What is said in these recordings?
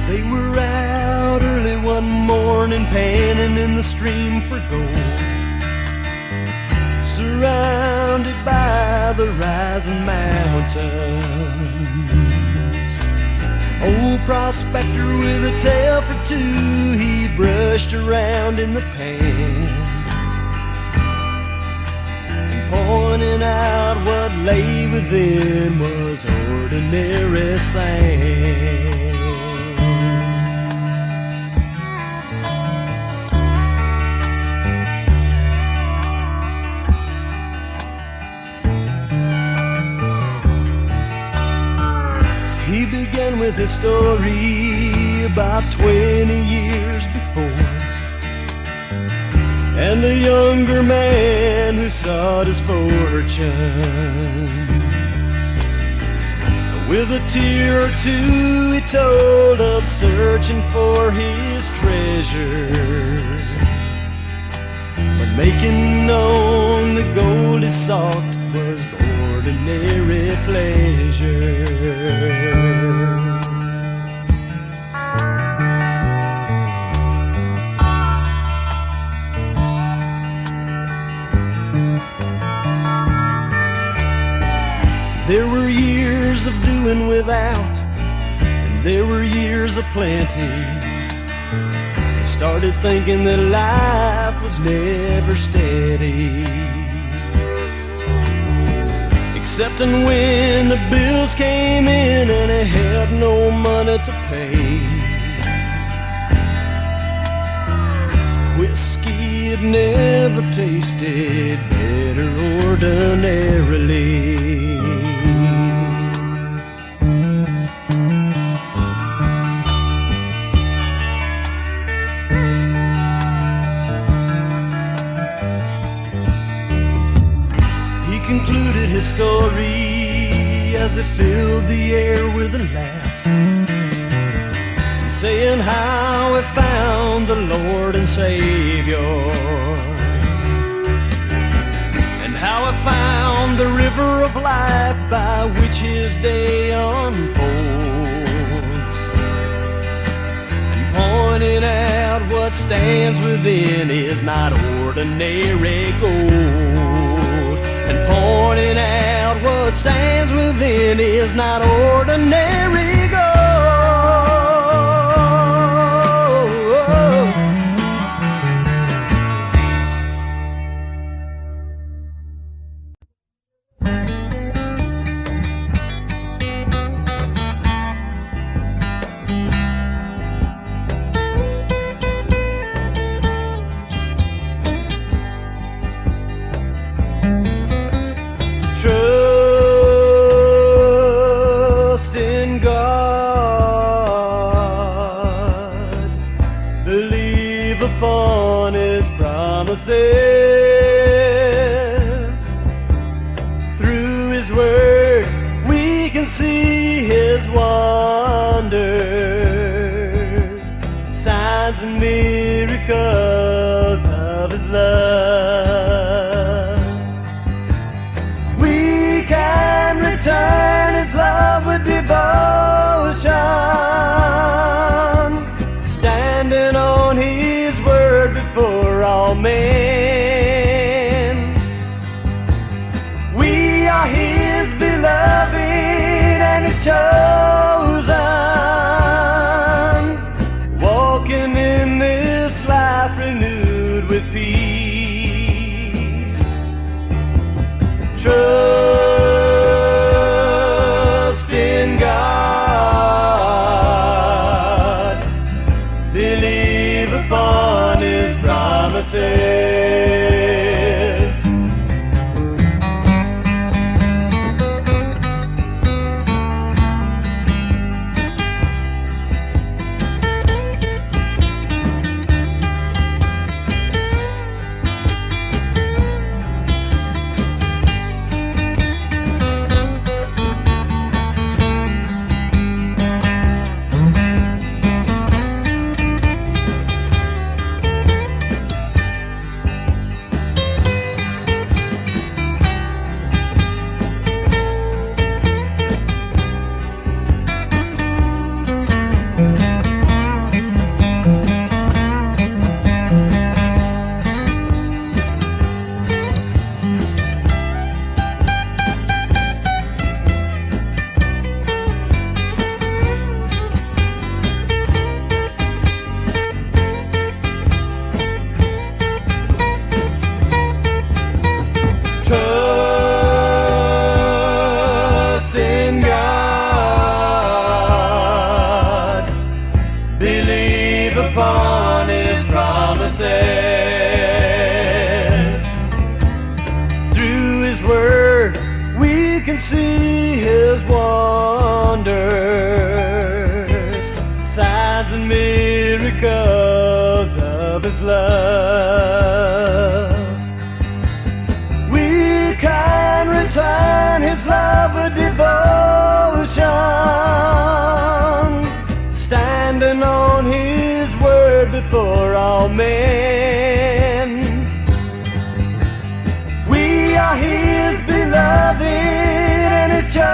They were out early one morning, panning in the stream for gold, surrounded by the rising mountains. Old prospector with a tale for two, he brushed around in the pan, and pointing out what lay within was ordinary sand. He began with his story about 20 years before, and a younger man who sought his fortune. With a tear or two he told of searching for his treasure, but making known the gold he sought was ordinary pleasure. There were years of doing without, and there were years of plenty. I started thinking that life was never steady, excepting when the bills came in and I had no money to pay. Whiskey had never tasted better ordinarily. He concluded his story as it filled the air with a laugh, saying how he found the Lord and Savior, and how he found the river of life by which his day unfolds, and pointing out what stands within is not ordinary gold, and pointing out what stands within is not ordinary gold. Trust in God, believe upon His promises. Through His word we can see His wonders, signs and miracles of His love. We can return His love with devotion, standing on His word before all men. We are His beloved and His chosen, walking in this life can see his wonders, signs and miracles of his love. We can return his love with devotion, standing on his word before all men. We are his beloved and his chosen,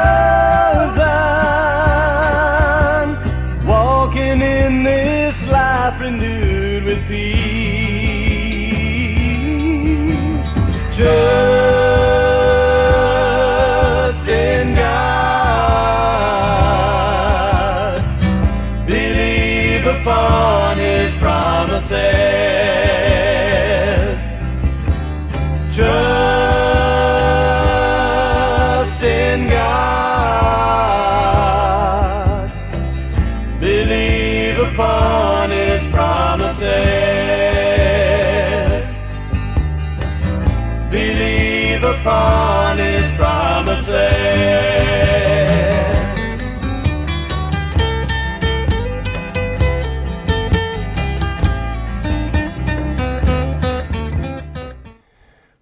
walking in this life renewed with peace. Trust in God, believe upon his promises. Trust in God, believe upon his promises. Believe upon his promises.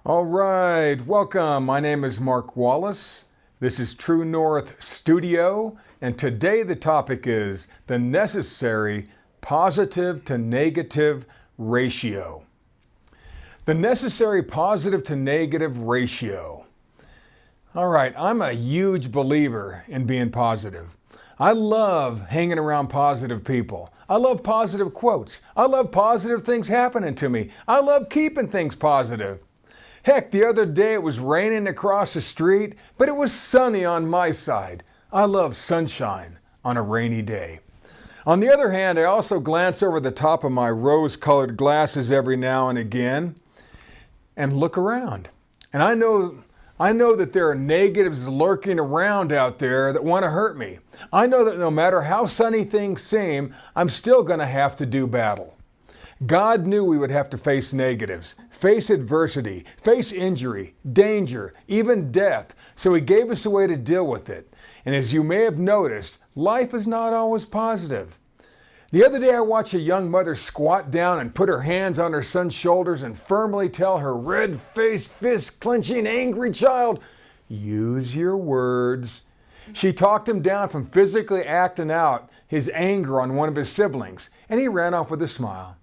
All right, welcome. My name is Mark Wallace. This is True North Studio, and today the topic is the necessary positive to negative ratio. The necessary positive to negative ratio. All right, I'm a huge believer in being positive. I love hanging around positive people. I love positive quotes. I love positive things happening to me. I love keeping things positive. Heck, the other day it was raining across the street, but it was sunny on my side. I love sunshine on a rainy day. On the other hand, I also glance over the top of my rose-colored glasses every now and again and look around. And I know that there are negatives lurking around out there that want to hurt me. I know that no matter how sunny things seem, I'm still going to have to do battle. God knew we would have to face negatives, face adversity, face injury, danger, even death, so he gave us a way to deal with it. And as you may have noticed, life is not always positive. The other day I watched a young mother squat down and put her hands on her son's shoulders and firmly tell her red-faced, fist-clenching, angry child, "Use your words." She talked him down from physically acting out his anger on one of his siblings, and he ran off with a smile.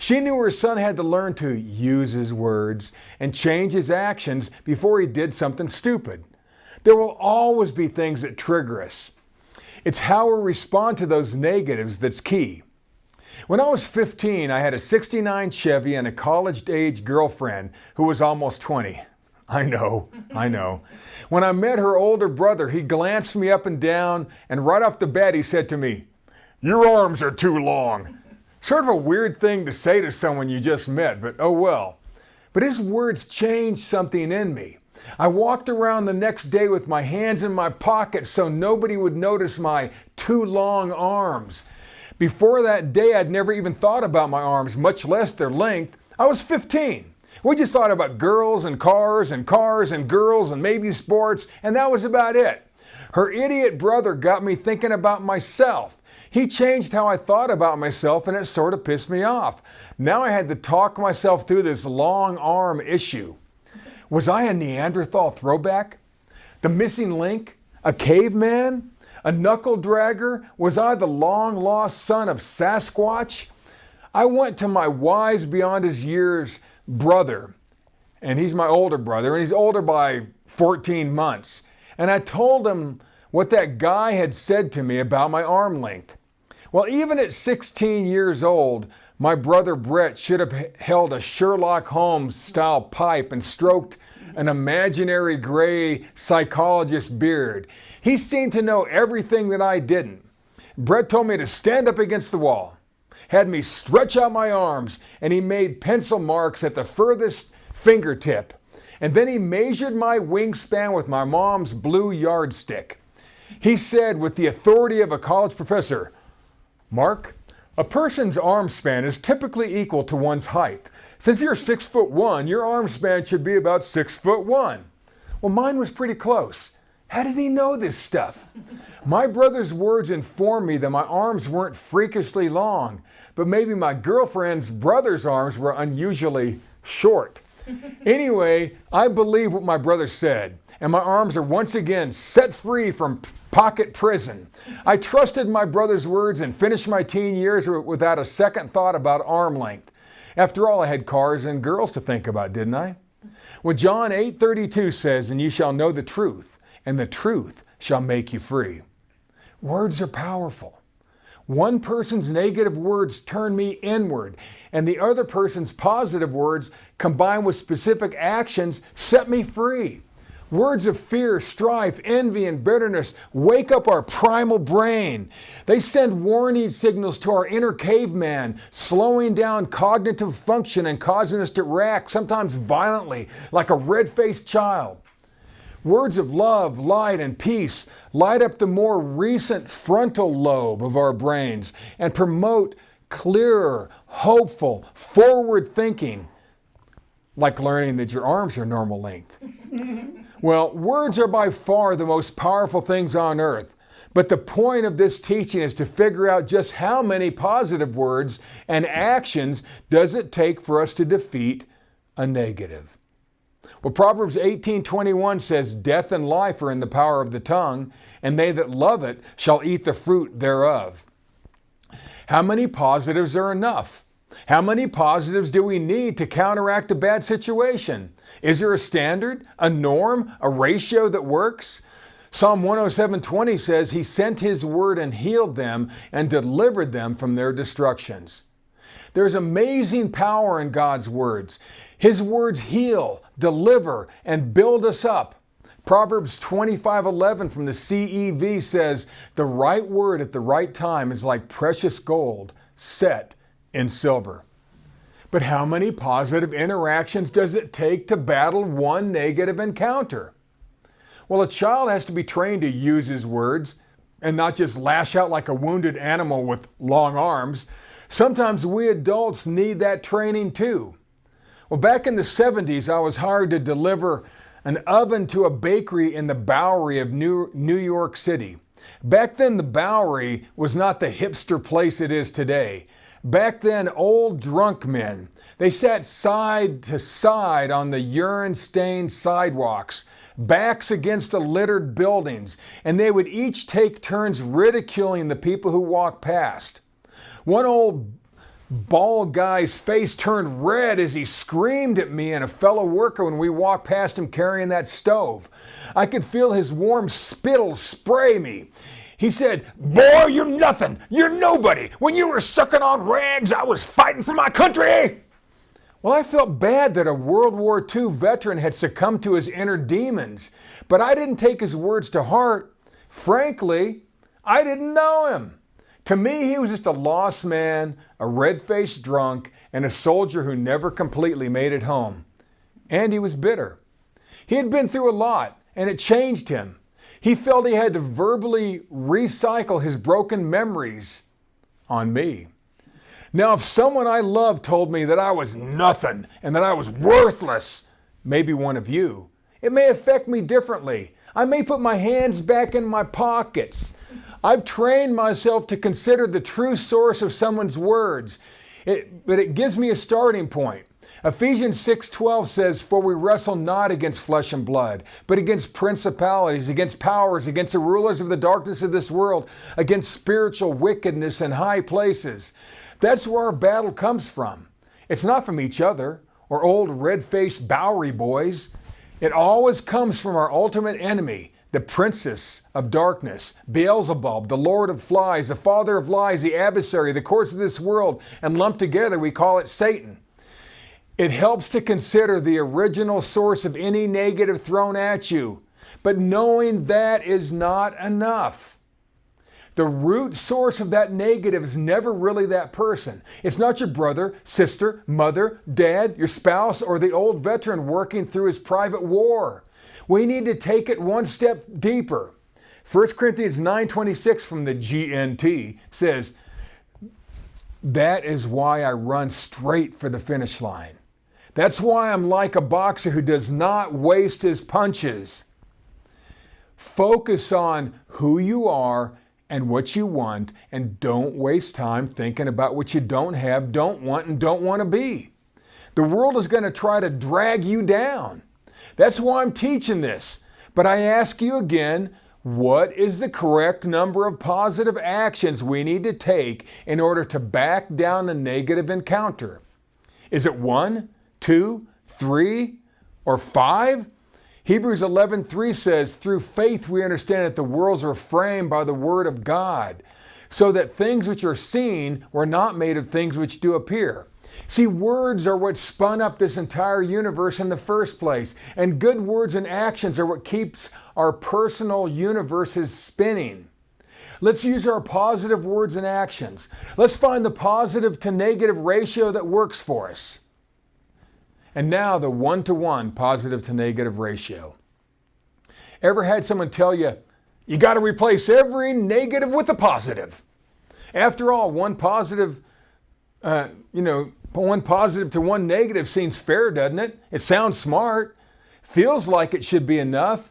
She knew her son had to learn to use his words and change his actions before he did something stupid. There will always be things that trigger us. It's how we respond to those negatives that's key. When I was 15, I had a '69 Chevy and a college-age girlfriend who was almost 20. I know. When I met her older brother, he glanced me up and down, and right off the bat he said to me, "Your arms are too long." Sort of a weird thing to say to someone you just met, but oh well. But his words changed something in me. I walked around the next day with my hands in my pockets so nobody would notice my too long arms. Before that day, I'd never even thought about my arms, much less their length. I was 15. We just thought about girls and cars and girls and maybe sports, and that was about it. Her idiot brother got me thinking about myself. He changed how I thought about myself, and it sort of pissed me off. Now I had to talk myself through this long arm issue. Was I a Neanderthal throwback? The missing link? A caveman? A knuckle dragger? Was I the long-lost son of Sasquatch? I went to my wise beyond his years brother, and he's my older brother, and he's older by 14 months. And I told him what that guy had said to me about my arm length. Well, even at 16 years old, my brother Brett should have held a Sherlock Holmes-style pipe and stroked an imaginary gray psychologist beard. He seemed to know everything that I didn't. Brett told me to stand up against the wall, had me stretch out my arms, and he made pencil marks at the furthest fingertip. And then he measured my wingspan with my mom's blue yardstick. He said, with the authority of a college professor, "Mark, a person's arm span is typically equal to one's height. Since you're 6'1", your arm span should be about 6'1". Well, mine was pretty close. How did he know this stuff? My brother's words informed me that my arms weren't freakishly long, but maybe my girlfriend's brother's arms were unusually short. Anyway, I believe what my brother said, and my arms are once again set free from pocket prison. I trusted my brother's words and finished my teen years without a second thought about arm length. After all, I had cars and girls to think about, didn't I? When John 8:32 says, "And ye shall know the truth, and the truth shall make you free." Words are powerful. One person's negative words turn me inward, and the other person's positive words, combined with specific actions, set me free. Words of fear, strife, envy, and bitterness wake up our primal brain. They send warning signals to our inner caveman, slowing down cognitive function and causing us to react, sometimes violently, like a red-faced child. Words of love, light, and peace light up the more recent frontal lobe of our brains and promote clearer, hopeful, forward thinking, like learning that your arms are normal length. Well, words are by far the most powerful things on earth, but the point of this teaching is to figure out just how many positive words and actions does it take for us to defeat a negative. Well, Proverbs 18:21 says, "Death and life are in the power of the tongue, and they that love it shall eat the fruit thereof." How many positives are enough? How many positives do we need to counteract a bad situation? Is there a standard, a norm, a ratio that works? Psalm 107:20 says, "He sent His word and healed them and delivered them from their destructions." There's amazing power in God's words. His words heal, deliver, and build us up. Proverbs 25:11 from the CEV says, "The right word at the right time is like precious gold set in silver." But how many positive interactions does it take to battle one negative encounter? Well, a child has to be trained to use his words and not just lash out like a wounded animal with long arms. Sometimes we adults need that training too. Well, back in the 70s, I was hired to deliver an oven to a bakery in the Bowery of New York City. Back then, the Bowery was not the hipster place it is today. Back then, old drunk men, they sat side to side on the urine-stained sidewalks, backs against the littered buildings, and they would each take turns ridiculing the people who walked past. One old bald guy's face turned red as he screamed at me and a fellow worker when we walked past him carrying that stove. I could feel his warm spittle spray me. He said, "Boy, you're nothing. You're nobody. When you were sucking on rags, I was fighting for my country." Well, I felt bad that a World War II veteran had succumbed to his inner demons, but I didn't take his words to heart. Frankly, I didn't know him. To me, he was just a lost man, a red-faced drunk, and a soldier who never completely made it home. And he was bitter. He had been through a lot, and it changed him. He felt he had to verbally recycle his broken memories on me. Now, if someone I loved told me that I was nothing and that I was worthless, maybe one of you, it may affect me differently. I may put my hands back in my pockets. I've trained myself to consider the true source of someone's words, but it gives me a starting point. Ephesians 6:12 says, "For we wrestle not against flesh and blood, but against principalities, against powers, against the rulers of the darkness of this world, against spiritual wickedness in high places." That's where our battle comes from. It's not from each other or old red-faced Bowery boys. It always comes from our ultimate enemy, the princess of darkness, Beelzebub, the lord of flies, the father of lies, the adversary, the courts of this world, and lumped together we call it Satan. It helps to consider the original source of any negative thrown at you, but knowing that is not enough. The root source of that negative is never really that person. It's not your brother, sister, mother, dad, your spouse, or the old veteran working through his private war. We need to take it one step deeper. 1 Corinthians 9:26 from the GNT says, "That is why I run straight for the finish line. That's why I'm like a boxer who does not waste his punches." Focus on who you are and what you want, and don't waste time thinking about what you don't have, don't want, and don't want to be. The world is going to try to drag you down. That's why I'm teaching this. But I ask you again, what is the correct number of positive actions we need to take in order to back down a negative encounter? Is it 1, 2, 3, or 5? Hebrews 11:3 says, through faith we understand that the worlds are framed by the word of God, so that things which are seen were not made of things which do appear. See, words are what spun up this entire universe in the first place, and good words and actions are what keeps our personal universes spinning. Let's use our positive words and actions. Let's find the positive to negative ratio that works for us. And now the 1-to-1 positive to negative ratio. Ever had someone tell you, you got to replace every negative with a positive? After all, one positive to one negative seems fair, doesn't it? It sounds smart, feels like it should be enough.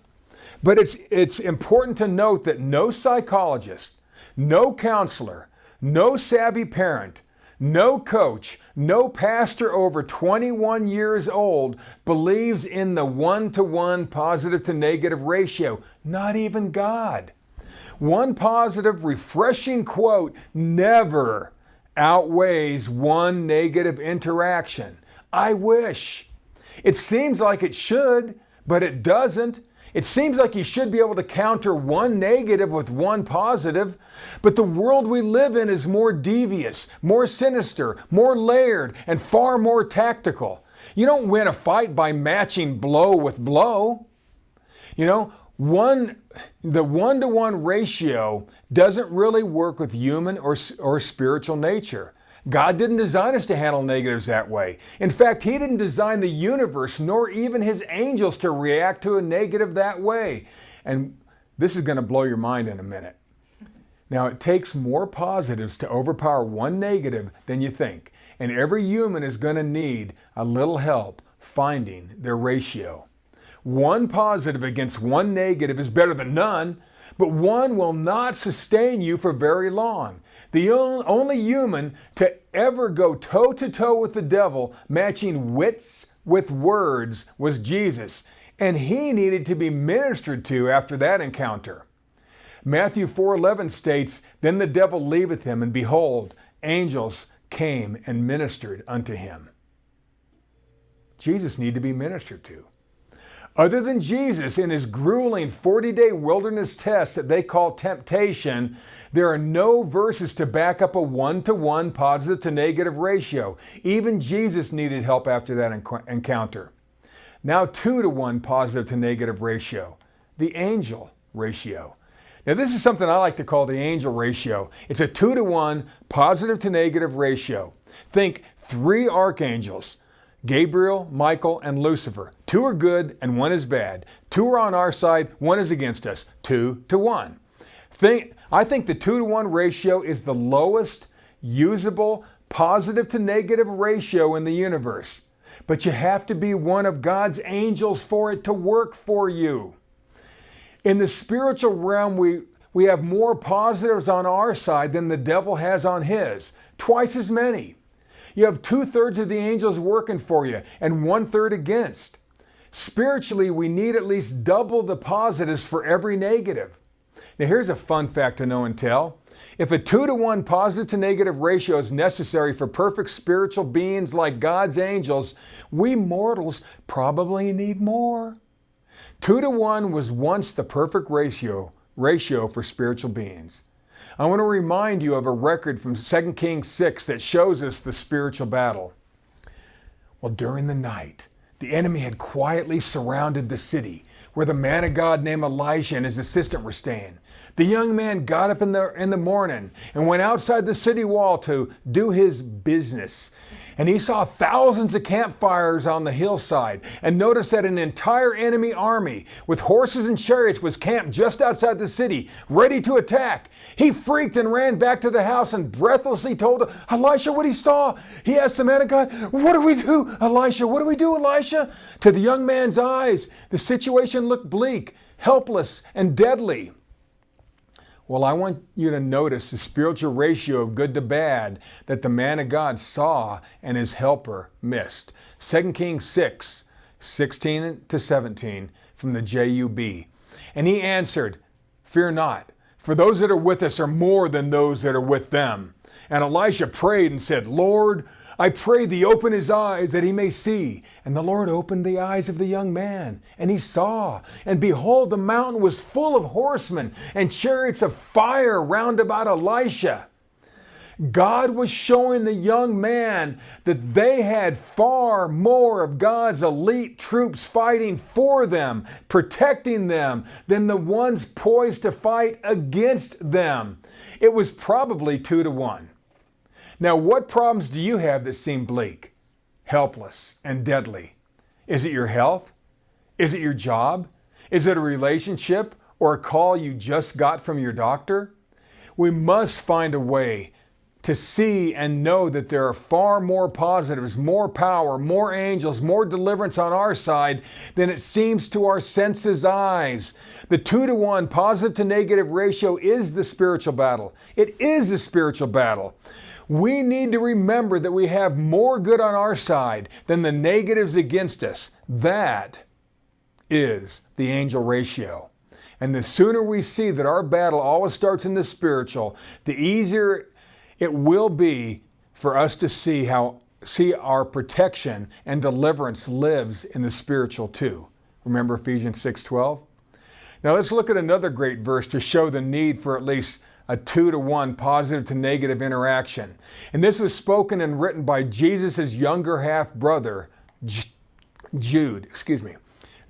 But it's important to note that no psychologist, no counselor, no savvy parent, no coach, no pastor over 21 years old believes in the 1-to-1 positive to negative ratio, not even God. One positive, refreshing quote never outweighs one negative interaction. I wish. It seems like it should, but it doesn't. It seems like you should be able to counter one negative with one positive, but the world we live in is more devious, more sinister, more layered, and far more tactical. You don't win a fight by matching blow with blow. The 1-to-1 ratio doesn't really work with human or spiritual nature. God didn't design us to handle negatives that way. In fact, He didn't design the universe nor even His angels to react to a negative that way. And this is going to blow your mind in a minute. Now, it takes more positives to overpower one negative than you think. And every human is going to need a little help finding their ratio. One positive against one negative is better than none, but one will not sustain you for very long. The only human to ever go toe-to-toe with the devil, matching wits with words, was Jesus, and He needed to be ministered to after that encounter. Matthew 4:11 states, "Then the devil leaveth him, and behold, angels came and ministered unto him." Jesus needed to be ministered to. Other than Jesus in His grueling 40-day wilderness test that they call temptation, there are no verses to back up a 1-to-1 positive to negative ratio. Even Jesus needed help after that encounter. Now 2-to-1 positive to negative ratio, the angel ratio. Now this is something I like to call the angel ratio. It's a 2-to-1 positive to negative ratio. Think 3 archangels, Gabriel, Michael, and Lucifer. 2 are good and 1 is bad. 2 are on our side, 1 is against us. 2-to-1. I think the 2-to-1 ratio is the lowest usable positive to negative ratio in the universe. But you have to be one of God's angels for it to work for you. In the spiritual realm, we have more positives on our side than the devil has on his. Twice as many. You have 2/3 of the angels working for you and 1/3 against. Spiritually, we need at least double the positives for every negative. Now here's a fun fact to know and tell. If a 2-to-1 positive to negative ratio is necessary for perfect spiritual beings like God's angels, we mortals probably need more. 2-to-1 was once the perfect ratio for spiritual beings. I want to remind you of a record from 2 Kings 6 that shows us the spiritual battle. Well, during the night, the enemy had quietly surrounded the city where the man of God named Elijah and his assistant were staying. The young man got up in the morning and went outside the city wall to do his business. And he saw thousands of campfires on the hillside, and noticed that an entire enemy army with horses and chariots was camped just outside the city, ready to attack. He freaked and ran back to the house and breathlessly told Elisha what he saw. He asked the man of God, "What do we do, Elisha? What do we do, Elisha?" To the young man's eyes, the situation looked bleak, helpless, and deadly. Well, I want you to notice the spiritual ratio of good to bad that the man of God saw and his helper missed. 2 Kings 6, 16 to 17 from the JUB. And he answered, "Fear not, for those that are with us are more than those that are with them." And Elisha prayed and said, "Lord, I pray thee open his eyes that he may see." And the Lord opened the eyes of the young man, and he saw. And behold, the mountain was full of horsemen and chariots of fire round about Elisha. God was showing the young man that they had far more of God's elite troops fighting for them, protecting them, than the ones poised to fight against them. It was probably 2 to 1. Now, what problems do you have that seem bleak, helpless, and deadly? Is it your health? Is it your job? Is it a relationship or a call you just got from your doctor? We must find a way to see and know that there are far more positives, more power, more angels, more deliverance on our side than it seems to our senses' eyes. The 2 to 1 positive to negative ratio is the spiritual battle. It is the spiritual battle. We need to remember that we have more good on our side than the negatives against us. That is the angel ratio. And the sooner we see that our battle always starts in the spiritual, the easier it will be for us to see our protection and deliverance lives in the spiritual too. Remember Ephesians 6:12? Now let's look at another great verse to show the need for at least a 2 to 1 positive to negative interaction. And this was spoken and written by Jesus' younger half brother, Jude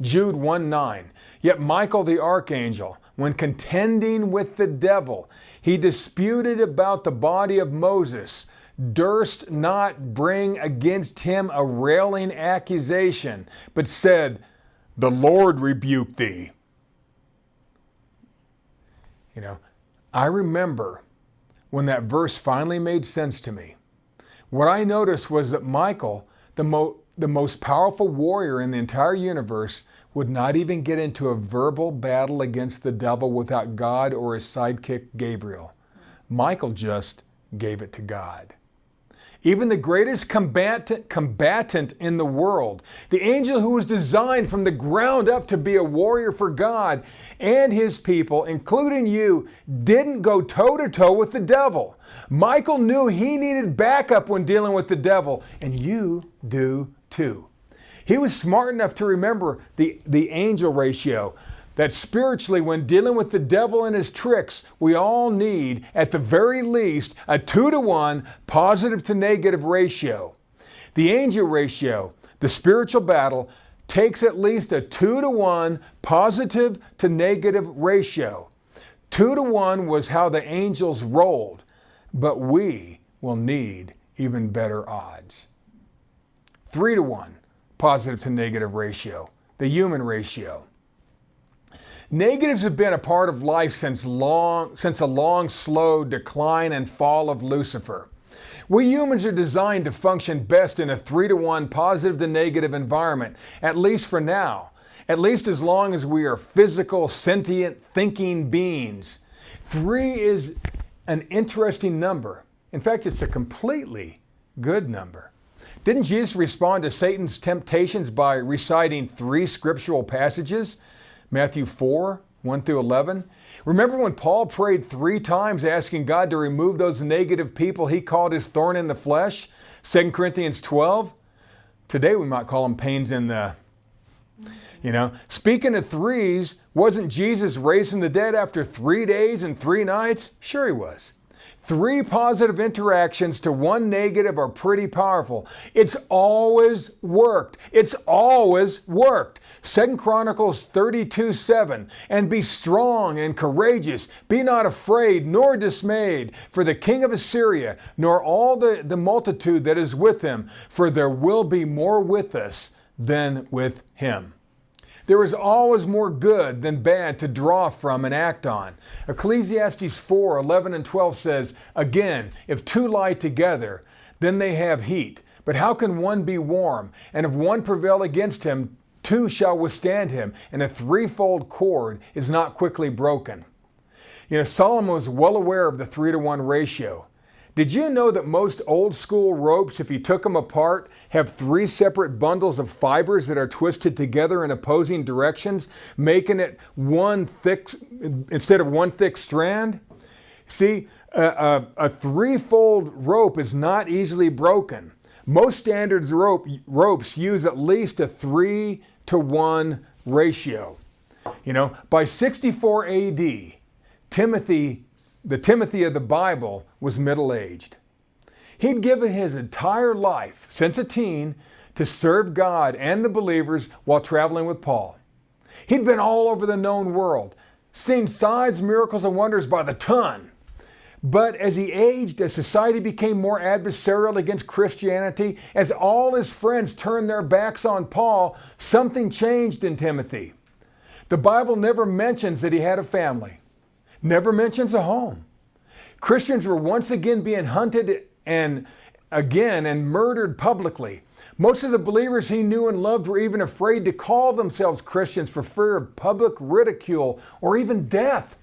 1:9. Yet Michael the archangel, when contending with the devil, he disputed about the body of Moses, durst not bring against him a railing accusation, but said, "The Lord rebuke thee." I remember when that verse finally made sense to me. What I noticed was that Michael, the most powerful warrior in the entire universe, would not even get into a verbal battle against the devil without God or his sidekick Gabriel. Michael just gave it to God. Even the greatest combatant in the world, the angel who was designed from the ground up to be a warrior for God and his people, including you, didn't go toe-to-toe with the devil. Michael knew he needed backup when dealing with the devil, and you do too. He was smart enough to remember the angel ratio, that spiritually, when dealing with the devil and his tricks, we all need, at the very least, a 2 to 1 positive to negative ratio. The angel ratio, the spiritual battle, takes at least a 2 to 1 positive to negative ratio. 2 to 1 was how the angels rolled, but we will need even better odds. 3 to 1 positive to negative ratio, the human ratio. Negatives have been a part of life since a long, slow decline and fall of Lucifer. We humans are designed to function best in a 3 to 1 positive to negative environment, at least for now. At least as long as we are physical, sentient, thinking beings. 3 is an interesting number. In fact, it's a completely good number. Didn't Jesus respond to Satan's temptations by reciting 3 scriptural passages? Matthew 4, 1 through 11. Remember when Paul prayed 3 times asking God to remove those negative people he called his thorn in the flesh? 2 Corinthians 12. Today we might call them pains in the, Speaking of 3s, wasn't Jesus raised from the dead after 3 days and 3 nights? Sure he was. 3 positive interactions to 1 negative are pretty powerful. It's always worked. It's always worked. 2 Chronicles 32:7, and be strong and courageous. Be not afraid nor dismayed for the king of Assyria, nor all the multitude that is with him, for there will be more with us than with him. There is always more good than bad to draw from and act on. Ecclesiastes 4:11 and 12 says, again, if 2 lie together, then they have heat. But how can one be warm? And if one prevail against him, 2 shall withstand him. And a 3-fold cord is not quickly broken. Solomon was well aware of the 3-to-1 ratio. Did you know that most old school ropes, if you took them apart, have 3 separate bundles of fibers that are twisted together in opposing directions, making it one thick, instead of one thick strand? See, a 3-fold rope is not easily broken. Most standard ropes use at least a 3-to-1 ratio. By 64 AD, the Timothy of the Bible was middle-aged. He'd given his entire life, since a teen, to serve God and the believers while traveling with Paul. He'd been all over the known world, seen signs, miracles, and wonders by the ton. But as he aged, as society became more adversarial against Christianity, as all his friends turned their backs on Paul, something changed in Timothy. The Bible never mentions that he had a family. Never mentions a home. Christians were once again being hunted and murdered publicly. Most of the believers he knew and loved were even afraid to call themselves Christians for fear of public ridicule or even death.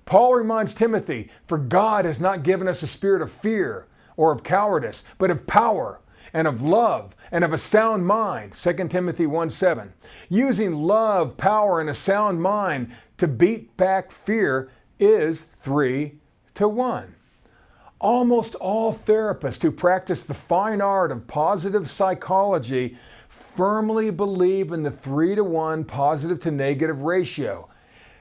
Paul reminds Timothy, for God has not given us a spirit of fear or of cowardice, but of power and of love and of a sound mind, 2 Timothy 1:7. Using love, power, and a sound mind to beat back fear is 3-to-1. Almost all therapists who practice the fine art of positive psychology firmly believe in the 3-to-1 positive to negative ratio.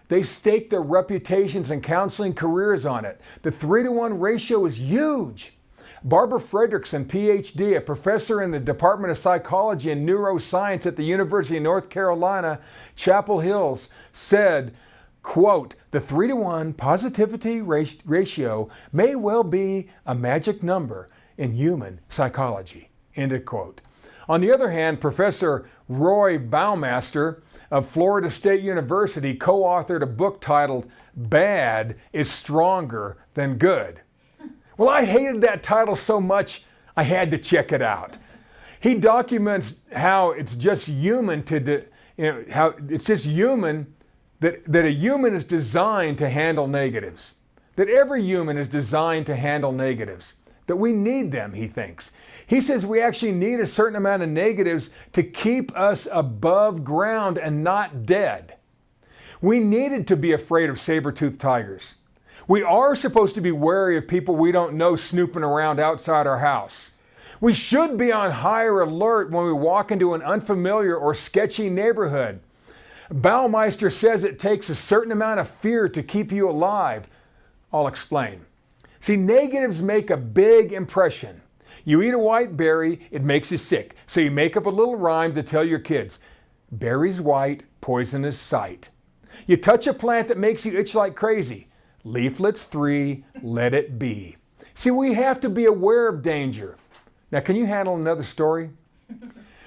They stake their reputations and counseling careers on it. The 3-to-1 ratio is huge. Barbara Fredrickson, PhD, a professor in the Department of Psychology and Neuroscience at the University of North Carolina, Chapel Hill, said, quote, the 3-to-1 positivity ratio may well be a magic number in human psychology, end of quote. On the other hand, Professor Roy Baumeister of Florida State University co-authored a book titled Bad is Stronger Than Good. Well, I hated that title so much I had to check it out. He documents how it's just human that a human is designed to handle negatives. That every human is designed to handle negatives. That we need them, he thinks. He says we actually need a certain amount of negatives to keep us above ground and not dead. We needed to be afraid of saber-toothed tigers. We are supposed to be wary of people we don't know snooping around outside our house. We should be on higher alert when we walk into an unfamiliar or sketchy neighborhood. Baumeister says it takes a certain amount of fear to keep you alive. I'll explain. See, negatives make a big impression. You eat a white berry, it makes you sick. So you make up a little rhyme to tell your kids, berries white, poisonous sight. You touch a plant that makes you itch like crazy. Leaflets 3, let it be. See, we have to be aware of danger. Now, can you handle another story?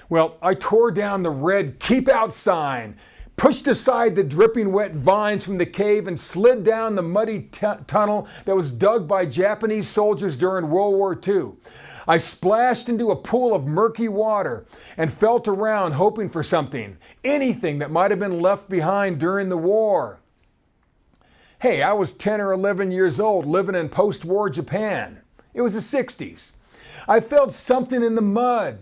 Well, I tore down the red keep out sign, pushed aside the dripping wet vines from the cave, and slid down the muddy tunnel that was dug by Japanese soldiers during World War II. I splashed into a pool of murky water and felt around hoping for something, anything that might have been left behind during the war. Hey, I was 10 or 11 years old living in post-war Japan. It was the 60s. I felt something in the mud.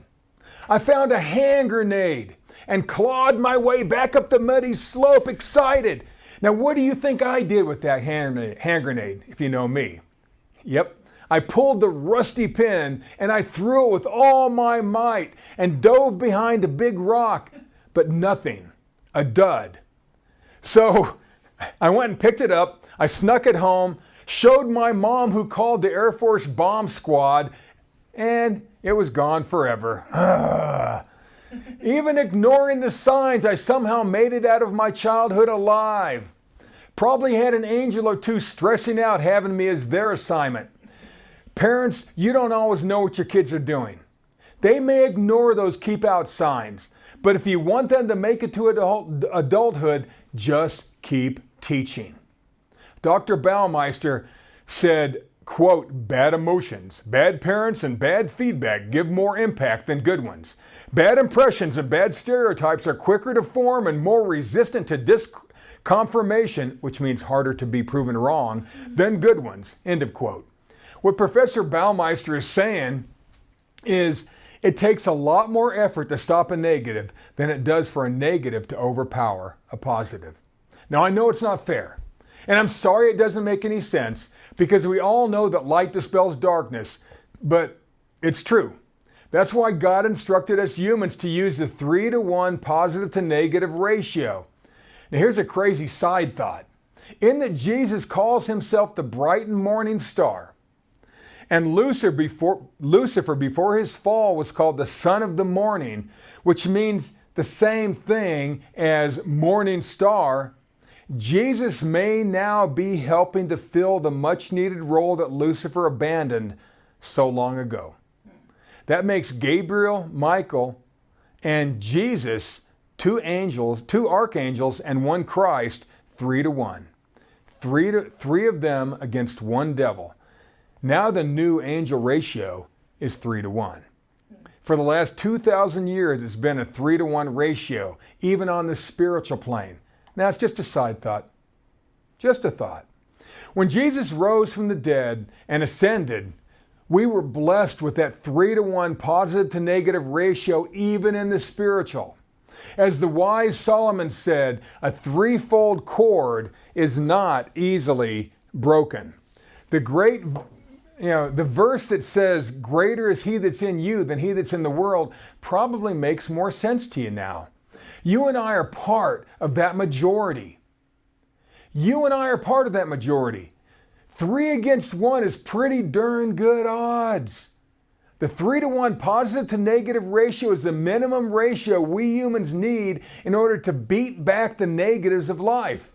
I found a hand grenade and clawed my way back up the muddy slope, excited. Now, what do you think I did with that hand grenade, if you know me? Yep, I pulled the rusty pin and I threw it with all my might and dove behind a big rock, but nothing, a dud. So I went and picked it up, I snuck it home, showed my mom who called the Air Force bomb squad, and it was gone forever. Even ignoring the signs, I somehow made it out of my childhood alive. Probably had an angel or two stressing out having me as their assignment. Parents, you don't always know what your kids are doing. They may ignore those keep out signs, but if you want them to make it to adulthood, just keep teaching. Dr. Baumeister said, quote, bad emotions, bad parents, and bad feedback give more impact than good ones. Bad impressions and bad stereotypes are quicker to form and more resistant to disconfirmation, which means harder to be proven wrong, than good ones, end of quote. What Professor Baumeister is saying is it takes a lot more effort to stop a negative than it does for a negative to overpower a positive. Now, I know it's not fair, and I'm sorry it doesn't make any sense, because we all know that light dispels darkness, but it's true. That's why God instructed us humans to use the 3-to-1 positive to negative ratio. Now, here's a crazy side thought. In that Jesus calls himself the bright and morning star, and Lucifer before his fall was called the son of the morning, which means the same thing as morning star, Jesus may now be helping to fill the much needed role that Lucifer abandoned so long ago. That makes Gabriel, Michael, and Jesus, two archangels, and one Christ, 3-to-1. Three of them against one devil. Now the new angel ratio is 3-to-1. For the last 2,000 years, it's been a 3-to-1 ratio, even on the spiritual plane. Now, it's just a side thought. Just a thought. When Jesus rose from the dead and ascended, we were blessed with that 3-to-1 positive to negative ratio, even in the spiritual. As the wise Solomon said, a threefold cord is not easily broken. The verse that says, greater is he that's in you than he that's in the world, probably makes more sense to you now. You and I are part of that majority. You and I are part of that majority. 3 against 1 is pretty darn good odds. The 3-to-1 positive to negative ratio is the minimum ratio we humans need in order to beat back the negatives of life.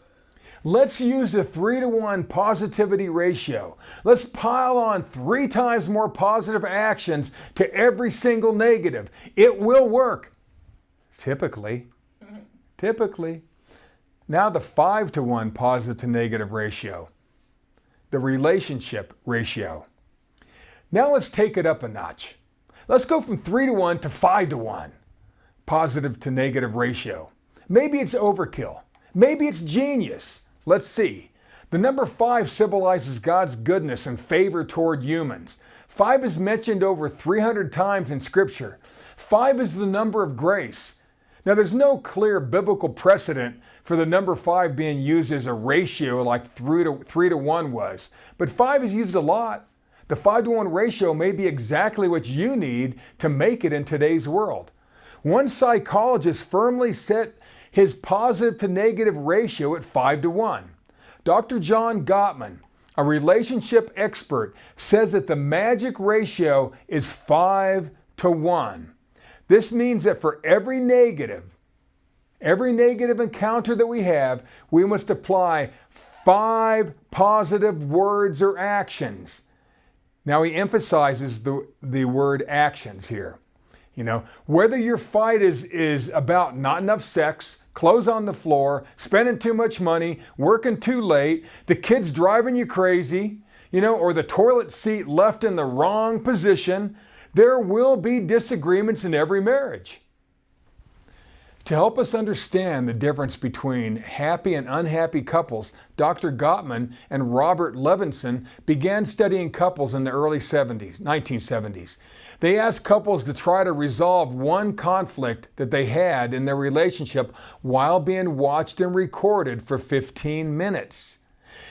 Let's use the 3-to-1 positivity ratio. Let's pile on 3 times more positive actions to every single negative. It will work. Typically. Now the 5-to-1 positive to negative ratio. The relationship ratio. Now let's take it up a notch. Let's go from 3-to-1 to 5-to-1. Positive to negative ratio. Maybe it's overkill. Maybe it's genius. Let's see. The number 5 symbolizes God's goodness and favor toward humans. 5 is mentioned over 300 times in Scripture. 5 is the number of grace. Now, there's no clear biblical precedent for the number 5 being used as a ratio like 3-to-1 was, but 5 is used a lot. The 5-to-1 ratio may be exactly what you need to make it in today's world. One psychologist firmly set his positive to negative ratio at 5-to-1. Dr. John Gottman, a relationship expert, says that the magic ratio is 5-to-1. This means that for every negative encounter that we have, we must apply 5 positive words or actions. Now he emphasizes the word actions here. Whether your fight is about not enough sex, clothes on the floor, spending too much money, working too late, the kids driving you crazy, or the toilet seat left in the wrong position, there will be disagreements in every marriage. To help us understand the difference between happy and unhappy couples, Dr. Gottman and Robert Levinson began studying couples in the early 1970s. They asked couples to try to resolve one conflict that they had in their relationship while being watched and recorded for 15 minutes.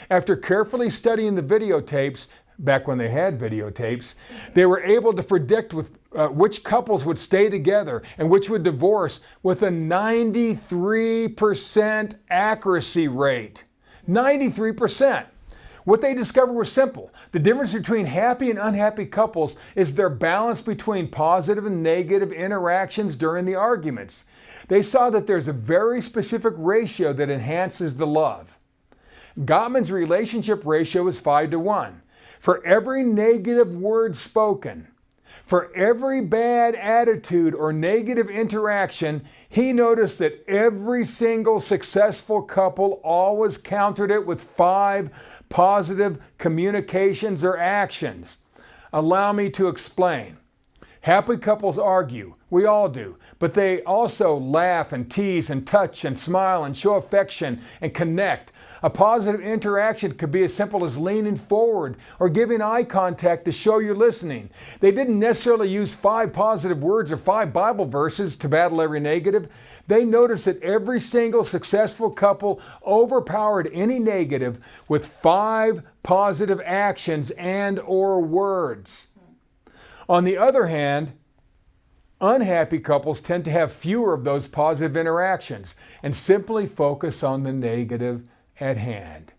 After carefully studying the videotapes, back when they had videotapes, they were able to predict which couples would stay together and which would divorce with a 93% accuracy rate. 93%. What they discovered was simple. The difference between happy and unhappy couples is their balance between positive and negative interactions during the arguments. They saw that there's a very specific ratio that enhances the love. Gottman's relationship ratio is 5-1. For every negative word spoken, for every bad attitude or negative interaction, he noticed that every single successful couple always countered it with 5 positive communications or actions. Allow me to explain. Happy couples argue. We all do. But they also laugh and tease and touch and smile and show affection and connect. A positive interaction could be as simple as leaning forward or giving eye contact to show you're listening. They didn't necessarily use 5 positive words or 5 Bible verses to battle every negative. They noticed that every single successful couple overpowered any negative with 5 positive actions and or words. On the other hand, unhappy couples tend to have fewer of those positive interactions and simply focus on the negative at hand.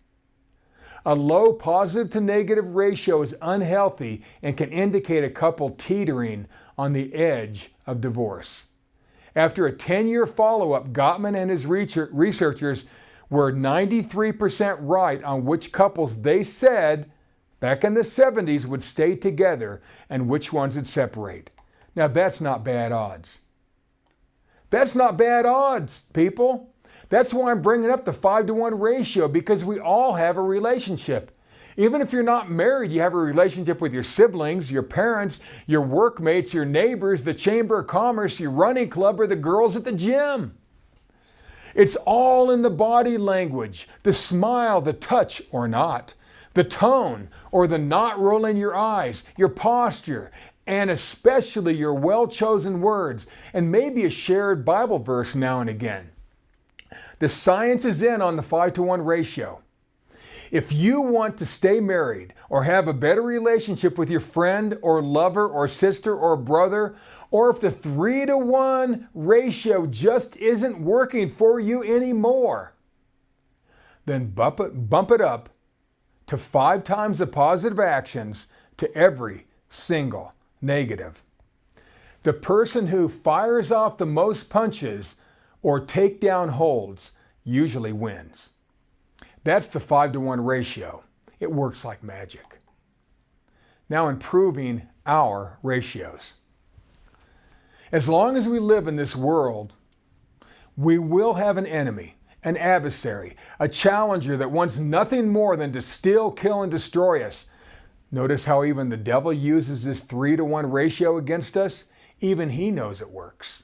A low positive to negative ratio is unhealthy and can indicate a couple teetering on the edge of divorce. After a 10-year follow-up, Gottman and his researchers were 93% right on which couples they said back in the 70s would stay together and which ones would separate. Now that's not bad odds. That's not bad odds, people. That's why I'm bringing up the 5-1 ratio, because we all have a relationship. Even if you're not married, you have a relationship with your siblings, your parents, your workmates, your neighbors, the Chamber of Commerce, your running club, or the girls at the gym. It's all in the body language, the smile, the touch or not, the tone or the not rolling your eyes, your posture, and especially your well-chosen words, and maybe a shared Bible verse now and again. The science is in on the 5-1 ratio. If you want to stay married or have a better relationship with your friend or lover or sister or brother, or if the 3-1 ratio just isn't working for you anymore, then bump it up to 5 times the positive actions to every single negative. The person who fires off the most punches or takedown holds usually wins. That's the 5-1 ratio. It works like magic. Now improving our ratios. As long as we live in this world, we will have an enemy, an adversary, a challenger that wants nothing more than to steal, kill, and destroy us. Notice how even the devil uses this 3-1 ratio against us? Even he knows it works.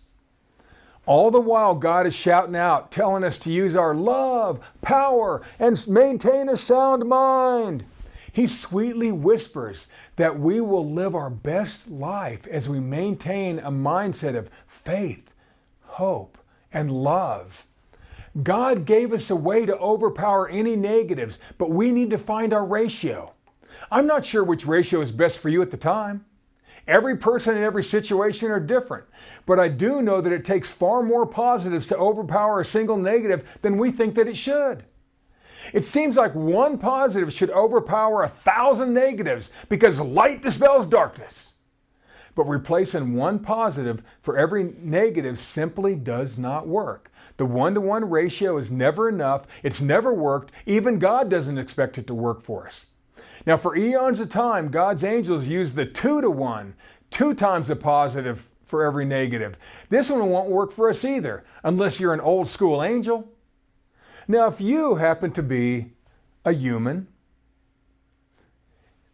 All the while, God is shouting out, telling us to use our love, power, and maintain a sound mind. He sweetly whispers that we will live our best life as we maintain a mindset of faith, hope, and love. God gave us a way to overpower any negatives, but we need to find our ratio. I'm not sure which ratio is best for you at the time. Every person in every situation are different, but I do know that it takes far more positives to overpower a single negative than we think that it should. It seems like one positive should overpower 1,000 negatives because light dispels darkness. But replacing one positive for every negative simply does not work. The 1-to-1 ratio is never enough. It's never worked. Even God doesn't expect it to work for us. Now, for eons of time, God's angels used the 2-to-1, 2 times the positive for every negative. This one won't work for us either, unless you're an old school angel. Now, if you happen to be a human,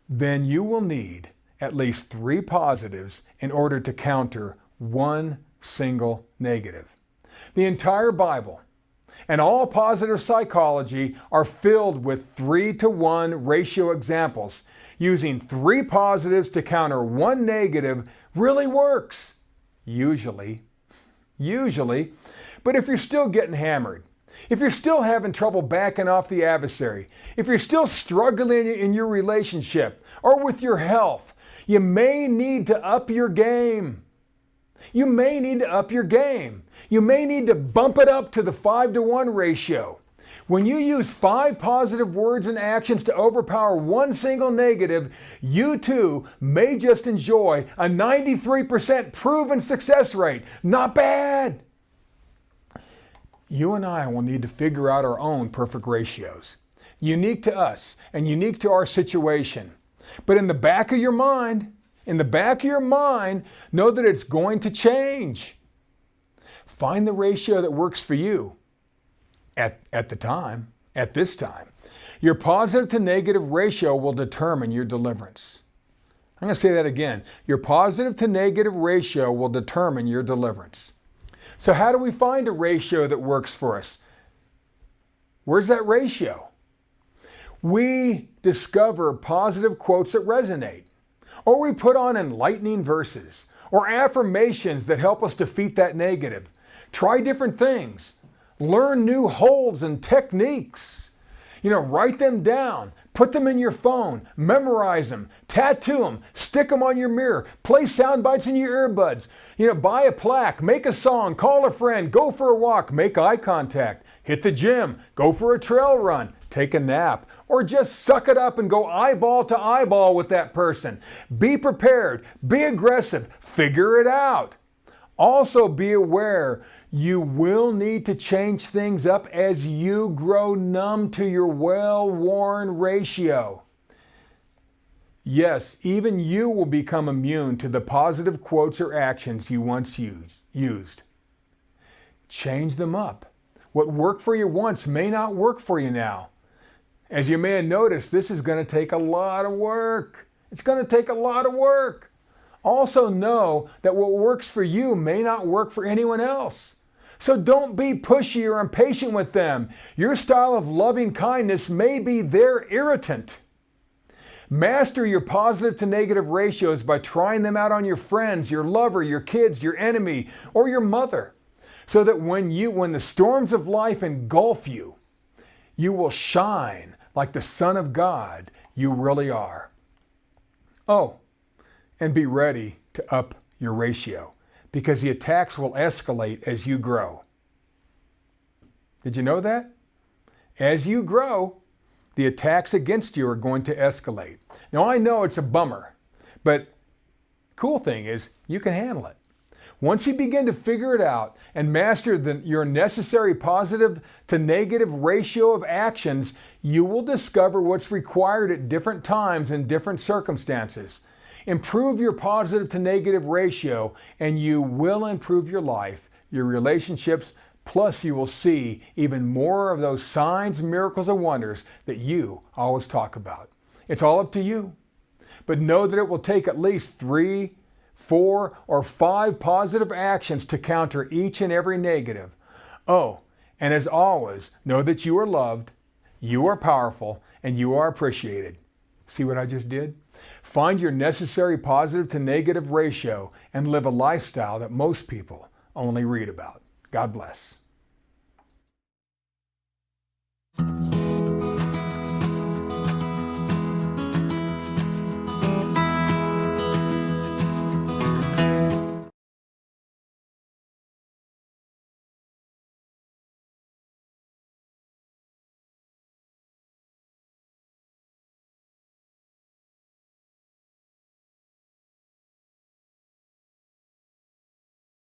then you will need at least 3 positives in order to counter one single negative. The entire Bible and all positive psychology are filled with 3-to-1 ratio examples. Using 3 positives to counter 1 negative really works. Usually. But if you're still getting hammered, if you're still having trouble backing off the adversary, if you're still struggling in your relationship or with your health, you may need to up your game. You may need to up your game. You may need to bump it up to the 5-to-1 ratio. When you use 5 positive words and actions to overpower one single negative, you too may just enjoy a 93% proven success rate. Not bad! You and I will need to figure out our own perfect ratios, unique to us and unique to our situation. But in the back of your mind, know that it's going to change. Find the ratio that works for you at this time. Your positive to negative ratio will determine your deliverance. I'm going to say that again. Your positive to negative ratio will determine your deliverance. So how do we find a ratio that works for us? Where's that ratio? We discover positive quotes that resonate, or we put on enlightening verses, or affirmations that help us defeat that negative. Try different things. Learn new holds and techniques. Write them down. Put them in your phone. Memorize them. Tattoo them. Stick them on your mirror. Play sound bites in your earbuds. Buy a plaque. Make a song. Call a friend. Go for a walk. Make eye contact. Hit the gym. Go for a trail run. Take a nap. Or just suck it up and go eyeball to eyeball with that person. Be prepared. Be aggressive. Figure it out. Also be aware you will need to change things up as you grow numb to your well-worn ratio. Yes, even you will become immune to the positive quotes or actions you once used. Change them up. What worked for you once may not work for you now. As you may have noticed, this is going to take a lot of work. It's going to take a lot of work. Also know that what works for you may not work for anyone else. So don't be pushy or impatient with them. Your style of loving kindness may be their irritant. Master your positive to negative ratios by trying them out on your friends, your lover, your kids, your enemy, or your mother, so that when the storms of life engulf you, you will shine like the Son of God you really are. Oh, and be ready to up your ratio, because the attacks will escalate as you grow. Did you know that? As you grow, the attacks against you are going to escalate. Now I know it's a bummer, but cool thing is you can handle it. Once you begin to figure it out and master your necessary positive to negative ratio of actions, you will discover what's required at different times in different circumstances. Improve your positive to negative ratio and you will improve your life, your relationships, plus you will see even more of those signs, miracles, and wonders that you always talk about. It's all up to you. But know that it will take at least 3, 4, or 5 positive actions to counter each and every negative. Oh, and as always, know that you are loved, you are powerful, and you are appreciated. See what I just did? Find your necessary positive to negative ratio and live a lifestyle that most people only read about. God bless.